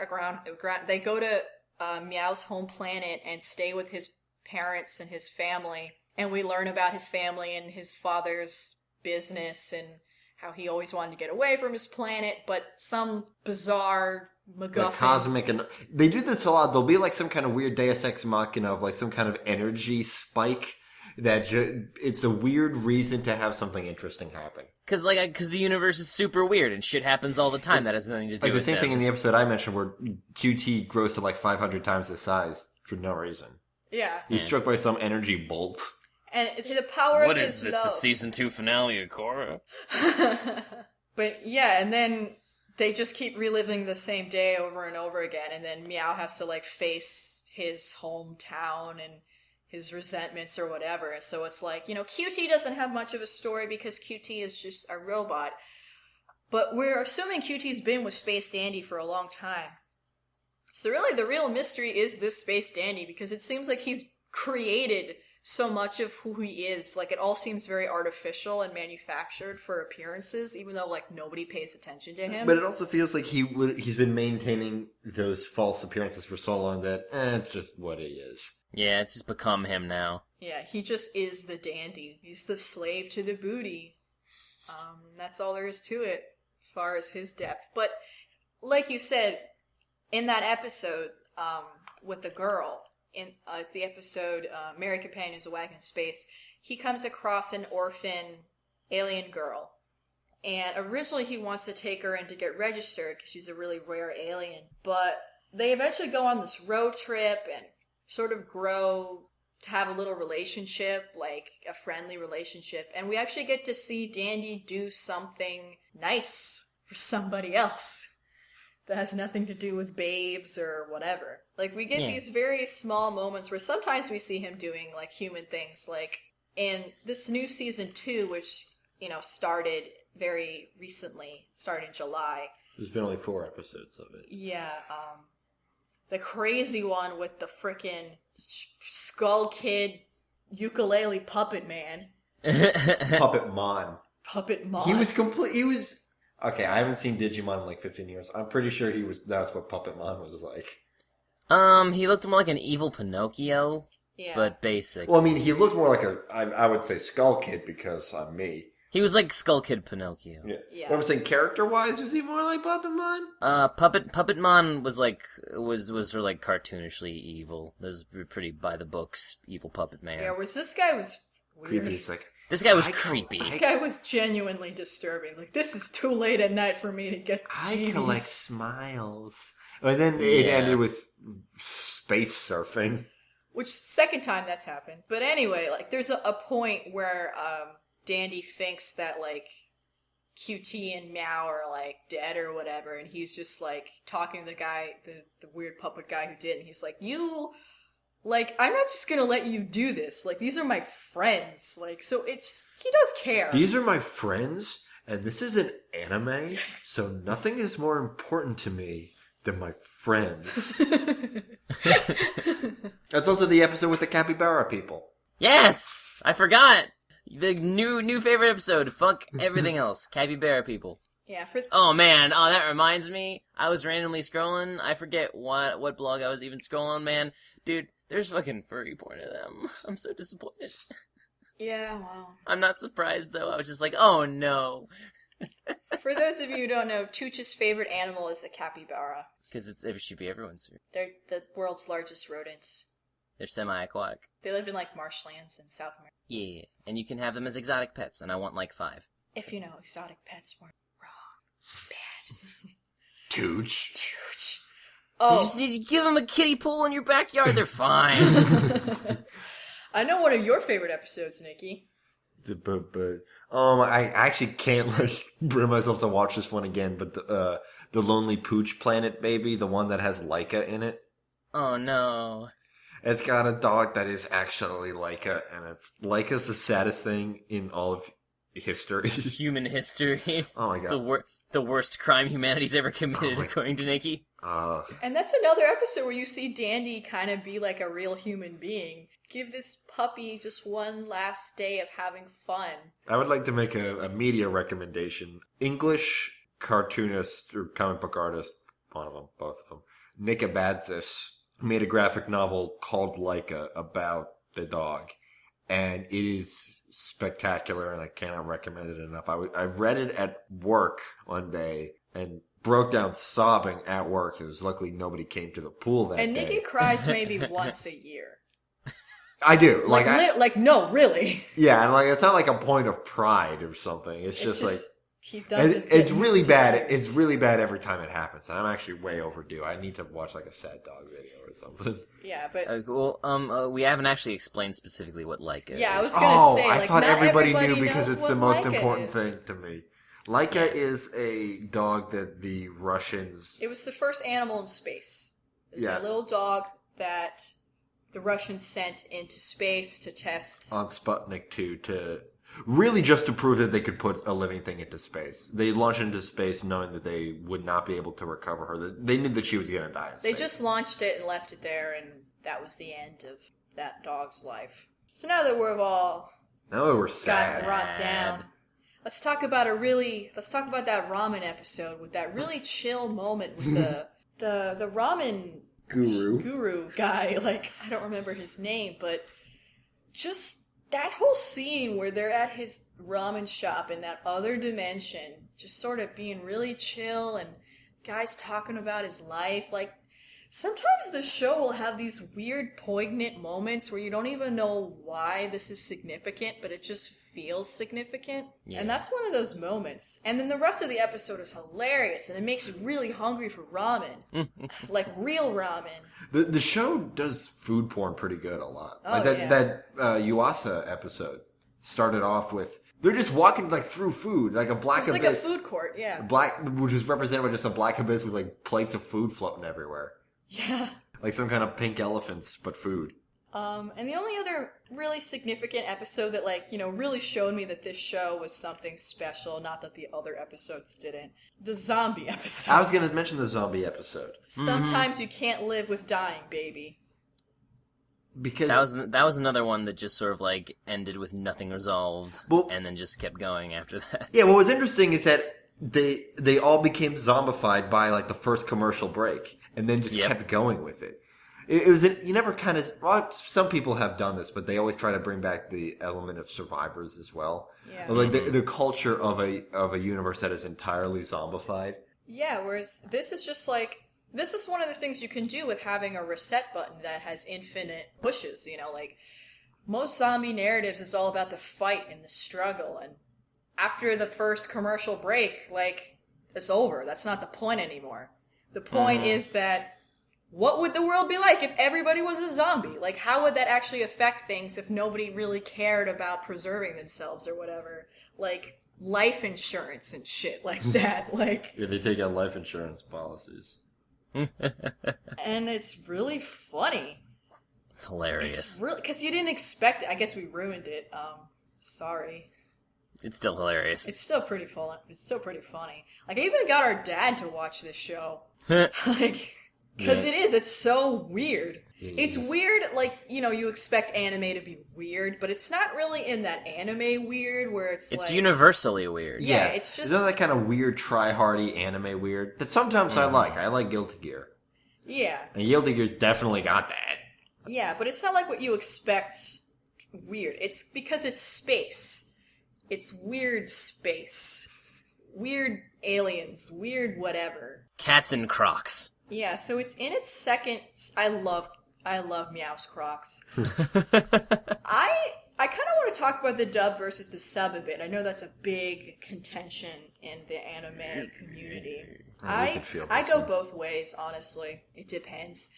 they go to Meow's home planet and stay with his parents and his family, and we learn about his family and his father's business and how he always wanted to get away from his planet, but some bizarre MacGuffin. Like cosmic, and they do this a lot. There'll be like some kind of weird Deus Ex Machina of like some kind of energy spike that it's a weird reason to have something interesting happen. Because the universe is super weird and shit happens all the time that has nothing to do with it. Like the same thing in the episode I mentioned where QT grows to like 500 times his size for no reason. Yeah. He's struck by some energy bolt. And the power what of his is this, love. the season 2 finale of Korra? But yeah, and then they just keep reliving the same day over and over again, and then Meow has to like face his hometown and his resentments or whatever. So it's like, QT doesn't have much of a story because QT is just a robot. But we're assuming QT's been with Space Dandy for a long time. So really the real mystery is this Space Dandy, because it seems like he's created so much of who he is. Like, it all seems very artificial and manufactured for appearances, even though, like, nobody pays attention to him. But it also feels like he's been maintaining those false appearances for so long that, it's just what he is. Yeah, it's just become him now. Yeah, he just is the dandy. He's the slave to the booty. That's all there is to it, as far as his depth. But, like you said, in that episode, with the girl, in the episode Mary Companions, A Wagon in Space, he comes across an orphan alien girl. And originally he wants to take her in to get registered because she's a really rare alien. But they eventually go on this road trip and sort of grow to have a little relationship, like a friendly relationship. And we actually get to see Dandy do something nice for somebody else that has nothing to do with babes or whatever. Like, we get these very small moments where sometimes we see him doing, like, human things. Like, in this new season 2, which, started very recently, started in July. There's been only 4 episodes of it. Yeah, the crazy one with the frickin' Skull Kid ukulele puppet man. Puppet Mon. Puppet Mon. He was... Okay, I haven't seen Digimon in like 15 years. I'm pretty sure that's what Puppet Mon was like. He looked more like an evil Pinocchio, but basic. Well, I mean, he looked more like I would say Skull Kid because I'm me. He was like Skull Kid Pinocchio. Yeah. What I'm saying, character-wise, was he more like Puppet Mon? Puppet Mon was sort of like cartoonishly evil. This was pretty by the books, evil Puppet Man. Yeah, whereas this guy was weird. Creepy. It's like, this guy was creepy. This guy was genuinely disturbing. Like, this is too late at night for me to get I collect smiles. And then it ended with space surfing. Which, second time that's happened. But anyway, like, there's a point where Dandy thinks that, like, QT and Meow are, like, dead or whatever, and he's just, like, talking to the guy, the weird puppet guy who did, and he's like, I'm not just gonna let you do this. Like, these are my friends. Like, so he does care. These are my friends, and this is an anime, so nothing is more important to me than my friends. That's also the episode with the capybara people. Yes! I forgot! The new favorite episode. Fuck everything else. Capybara people. Yeah. Oh man. Oh, that reminds me. I was randomly scrolling. I forget what blog I was even scrolling, man. Dude, there's fucking furry porn of them. I'm so disappointed. Yeah, well. I'm not surprised, though. I was just like, oh no. For those of you who don't know, Tooch's favorite animal is the capybara. Because it should be everyone's favorite. They're the world's largest rodents. They're semi-aquatic. They live in, like, marshlands in South America. Yeah, and you can have them as exotic pets, and I want, like, 5. If exotic pets weren't wrong. Bad. Tooch. Oh. Did you give them a kiddie pool in your backyard? They're fine. I know one of your favorite episodes, Nikki. I actually can't, like, bring myself to watch this one again, but the Lonely Pooch Planet baby, the one that has Laika in it. Oh, no. It's got a dog that is actually Laika, and Laika's the saddest thing in all of history. Human history. Oh my god. The worst crime humanity's ever committed, according to Nikki. And that's another episode where you see Dandy kind of be like a real human being. Give this puppy just one last day of having fun. I would like to make a media recommendation. English cartoonist or comic book artist, one of them, both of them, Nick Abadzis, made a graphic novel called Laika about the dog. And it is spectacular, and I cannot recommend it enough. I read it at work one day and broke down sobbing at work. Because luckily nobody came to the pool that day. And Nikki cries maybe once a year. I do. No, really. Yeah, and it's not like a point of pride or something. It's just like... He doesn't. It's really bad. It's really bad every time it happens. And I'm actually way overdue. I need to watch like a sad dog video or something. Yeah, but we haven't actually explained specifically what Laika is. Yeah, I was gonna say. I thought everybody knew because it's the most important thing to me. Laika is a dog that the Russians... It was the first animal in space. It's Yeah. a little dog that the Russians sent into space to test... On Sputnik 2 to... Really just to prove that they could put a living thing into space. They launched into space knowing that they would not be able to recover her. They knew that she was going to die in space. They just launched it and left it there, and that was the end of that dog's life. So now that we've all Now that we're got sad. brought down, let's talk about that ramen episode with that really chill moment with the ramen guru guy. Like, I don't remember his name, but just that whole scene where they're at his ramen shop in that other dimension, just sort of being really chill and guys talking about his life. Like, sometimes the show will have these weird, poignant moments where you don't even know why this is significant, but it just feels significant. Yeah. And that's one of those moments. And then the rest of the episode is hilarious, and it makes you really hungry for ramen. Like, real ramen. The show does food porn pretty good a lot. Oh, like that yeah. that Yuasa episode started off with they're just walking like through food, like a black It's like abyss. a food court, yeah. Which is represented by just a black abyss with like plates of food floating everywhere. Yeah. Like some kind of pink elephants, but food. And the only other really significant episode that, like, you know, really showed me that this show was something special, not that the other episodes didn't, the zombie episode. I was going to mention the zombie episode. Sometimes you can't live with dying, baby. Because that was another one that just sort of like ended with nothing resolved, and then just kept going after that. Yeah, what was interesting is that they all became zombified by like the first commercial break, and then just kept going with it. It was you never kind of. Well, some people have done this, but they always try to bring back the element of survivors as well. Yeah. Like the culture of a universe that is entirely zombified. Yeah, whereas this is just like, this is one of the things you can do with having a reset button that has infinite pushes, you know, like, most zombie narratives is all about the fight and the struggle, and after the first commercial break, like, it's over. That's not the point anymore. The point is that, what would the world be like if everybody was a zombie? Like, how would that actually affect things if nobody really cared about preserving themselves or whatever? Like, life insurance and shit like that. Like, Yeah, they take out life insurance policies. and it's really funny. It's hilarious. It's really, because you didn't expect it. I guess we ruined it. Sorry. It's still hilarious. It's still pretty fun. It's still pretty funny. Like, I even got our dad to watch this show. Like, because it's so weird. It's weird, like, you know, you expect anime to be weird, but it's not really in that anime weird where it's like... It's universally weird. Yeah, it's just... It's not that kind of weird, try-hardy anime weird that sometimes I like. I like Guilty Gear. Yeah. And Guilty Gear's definitely got that. Yeah, but it's not like what you expect weird. It's because it's space. It's weird space. Weird aliens. Weird whatever. Cats and Crocs. Yeah, so it's in its second... I love Meow's Crocs. I kind of want to talk about the dub versus the sub a bit. I know that's a big contention in the anime community. I go both ways, honestly. It depends.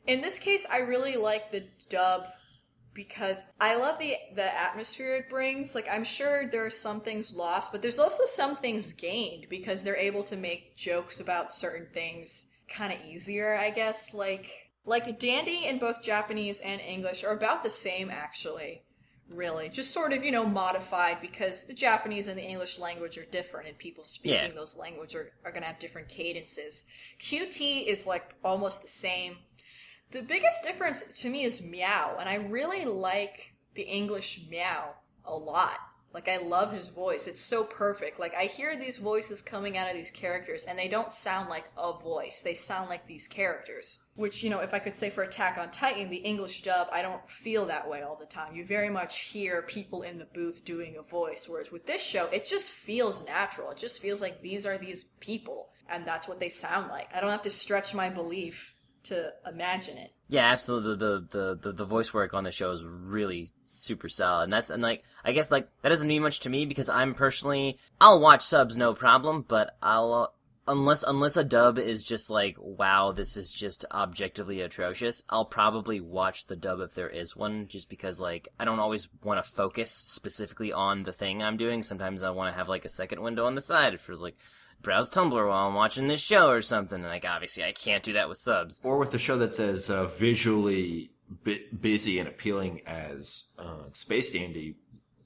In this case, I really like the dub because I love the atmosphere it brings. Like, I'm sure there are some things lost, but there's also some things gained because they're able to make jokes about certain things kind of easier, I guess. Like Dandy in both Japanese and English are about the same, actually. Really. Just sort of, you know, modified because the Japanese and the English language are different and people speaking those languages are going to have different cadences. QT is, like, almost the same. The biggest difference to me is Meow, and I really like the English Meow a lot. Like, I love his voice. It's so perfect. Like, I hear these voices coming out of these characters, and they don't sound like a voice. They sound like these characters. Which, you know, if I could say for Attack on Titan, the English dub, I don't feel that way all the time. You very much hear people in the booth doing a voice, whereas with this show, it just feels natural. It just feels like these are these people, and that's what they sound like. I don't have to stretch my belief to imagine it. Yeah, absolutely. The voice work on the show is really super solid, and I guess like that doesn't mean much to me because I'm personally I'll watch subs no problem, but unless a dub is just like, wow, this is just objectively atrocious, I'll probably watch the dub if there is one, just because, like, I don't always want to focus specifically on the thing I'm doing. Sometimes I want to have, like, a second window on the side for, like, browse Tumblr while I'm watching this show or something, and, like, obviously I can't do that with subs. Or with a show that's as visually busy and appealing as Space Dandy,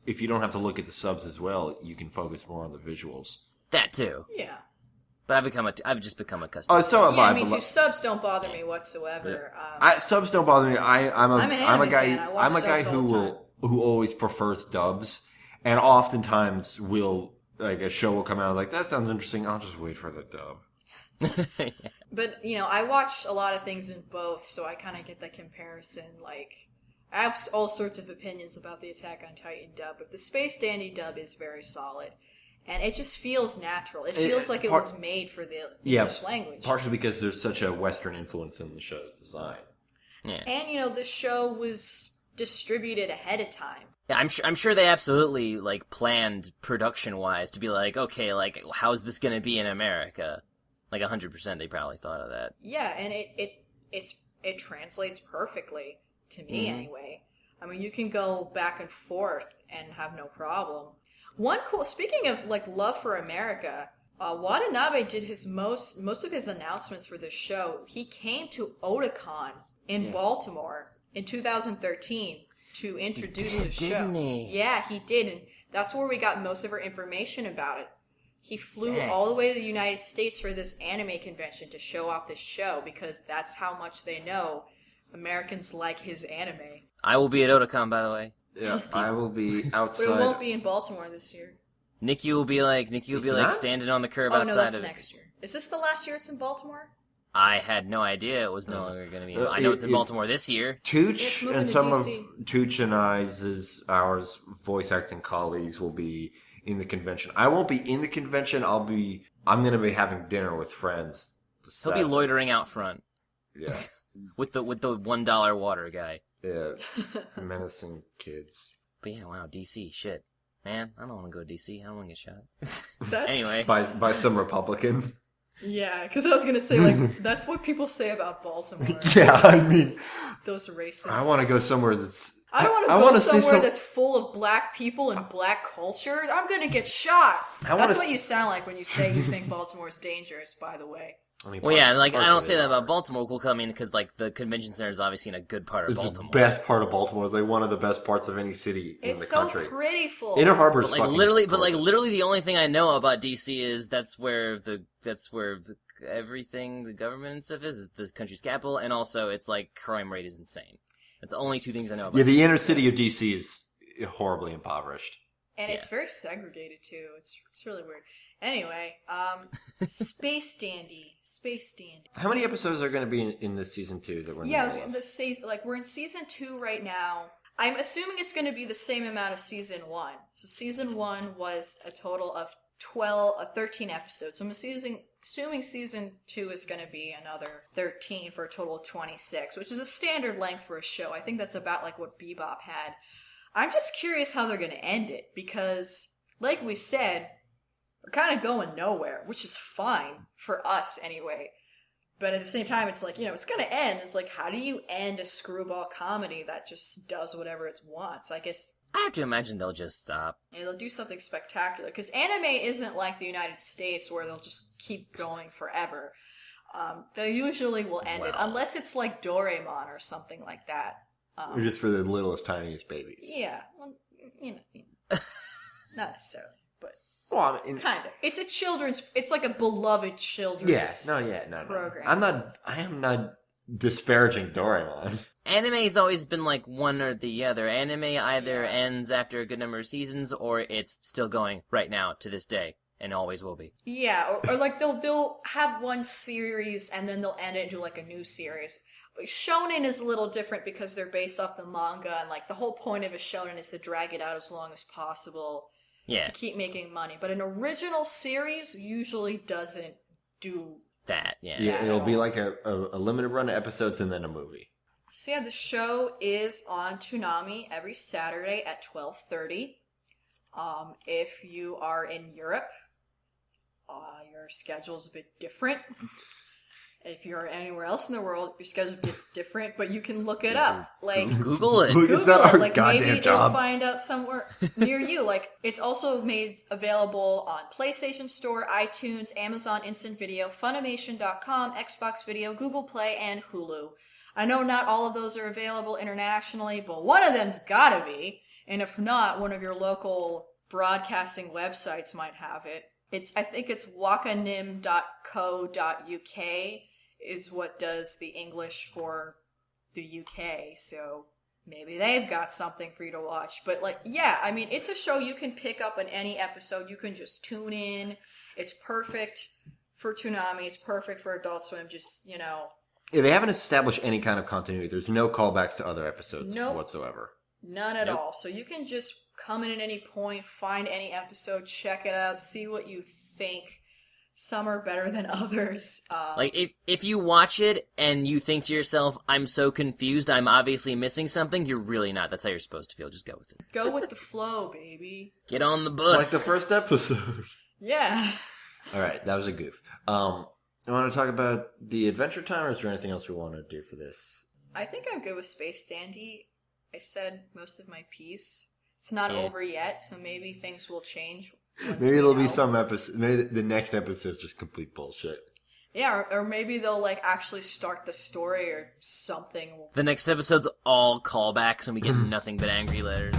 if you don't have to look at the subs as well, you can focus more on the visuals. That too. Yeah. But I've just become accustomed. Oh, so have I. Me too. Subs don't bother me whatsoever. Subs don't bother me. I'm a guy. Fan. I'm a guy who always prefers dubs, and oftentimes a show will come out like, that sounds interesting. I'll just wait for the dub. But I watch a lot of things in both, so I kind of get the comparison. Like, I have all sorts of opinions about the Attack on Titan dub, but the Space Dandy dub is very solid. And it just feels natural. It feels like it was made for the English language. Partially because there's such a Western influence in the show's design. Yeah. And, the show was distributed ahead of time. Yeah, I'm sure they absolutely, like, planned production-wise to be like, okay, like, how's this gonna be in America? Like, 100% they probably thought of that. Yeah, and it translates perfectly, to me anyway. I mean, you can go back and forth and have no problem. Speaking of, like, love for America, Watanabe did most of his announcements for this show. He came to Otakon in Baltimore in 2013 to introduce the show. Didn't he? Yeah, he did, and that's where we got most of our information about it. He flew all the way to the United States for this anime convention to show off this show, because that's how much they know Americans like his anime. I will be at Otakon, by the way. Yeah, I will be outside. But it won't be in Baltimore this year. Nikki will be like standing on the curb outside. Oh, no, that's next year. Is this the last year it's in Baltimore? I had no idea it was no longer going to be. I know it's in Baltimore this year. Tooch and some of Tooch and our voice acting colleagues will be in the convention. I won't be in the convention. I'm going to be having dinner with friends. He'll be loitering out front. Yeah. with the $1 water guy. Yeah, menacing kids. But yeah, wow, DC, shit. Man, I don't want to go to DC. I don't want to get shot. Anyway. By some Republican. Yeah, because I was going to say, like, that's what people say about Baltimore. Yeah, I mean... Those racists. I want to go somewhere that's... I don't want to go somewhere that's full of black people and black culture. I'm going to get shot. That's what you sound like when you say you think Baltimore's dangerous, by the way. I mean, well, yeah, like, I don't say that about Baltimore. We'll come in because, like, the convention center is obviously in a good part of Baltimore. It's the best part of Baltimore. It's like one of the best parts of any city in the country. It's so pretty full. Inner Harbor is literally the only thing I know about DC is that's where everything, the government and stuff is the country's capital, and also it's like crime rate is insane. That's the only two things I know about. Yeah, the inner city of DC is horribly impoverished. And it's very segregated, too. It's really weird. Anyway, Space Dandy. How many episodes are going to be in this season 2 that we're in? Yeah, we're in season 2 right now. I'm assuming it's going to be the same amount of season 1. So season 1 was a total of 13 episodes. So I'm assuming season 2 is going to be another 13 for a total of 26, which is a standard length for a show. I think that's about like what Bebop had. I'm just curious how they're going to end it, because, like we said, we're kind of going nowhere, which is fine for us anyway. But at the same time, it's like, it's going to end. It's like, how do you end a screwball comedy that just does whatever it wants? I guess... I have to imagine they'll just stop. Yeah, they'll do something spectacular. Because anime isn't like the United States where they'll just keep going forever. They usually will end it. Unless it's like Doraemon or something like that. Or just for the littlest, tiniest babies. Yeah. Well, not necessarily. Well, I mean, kind of. It's like a beloved children's program. I am not disparaging Doraemon. Anime's always been like one or the other. Anime either ends after a good number of seasons, or it's still going right now to this day, and always will be. Yeah, or like they'll have one series and then they'll end it into like a new series. But shonen is a little different because they're based off the manga, and like the whole point of a shonen is to drag it out as long as possible. Yeah. To keep making money. But an original series usually doesn't do that. Yeah, it'll be like a limited run of episodes and then a movie. So yeah, the show is on Toonami every Saturday at 12:30. If you are in Europe, your schedule's a bit different. If you're anywhere else in the world, your schedule's a bit different, but you can look it up. Like, Google it. Look, it's not our like goddamn maybe job. they'll find out somewhere near you. Like, it's also made available on PlayStation Store, iTunes, Amazon Instant Video, Funimation.com, Xbox Video, Google Play, and Hulu. I know not all of those are available internationally, but one of them's gotta be. And if not, one of your local broadcasting websites might have it. I think it's wakanim.co.uk is what does the English for the UK, so maybe they've got something for you to watch. But like, yeah, I mean, it's a show you can pick up on any episode. You can just tune in. It's perfect for Toonami. It's perfect for Adult Swim. Just, you know. Yeah, they haven't established any kind of continuity. There's no callbacks to other episodes whatsoever. None at all. So you can just come in at any point, find any episode, check it out, see what you think. Some are better than others. Like, if you watch it and you think to yourself, I'm so confused, I'm obviously missing something, you're really not. That's how you're supposed to feel. Just go with it. Go with the flow, baby. Get on the bus. Like the first episode. Yeah. All right, that was a goof. I want to talk about the Adventure Time, or is there anything else we want to do for this? I think I'm good with Space Dandy. I said most of my piece. It's not over yet, so maybe things will change. Maybe there'll be some episode. Maybe the next episode's just complete bullshit. Yeah, or maybe they'll like actually start the story or something. The next episode's all callbacks and we get nothing but angry letters.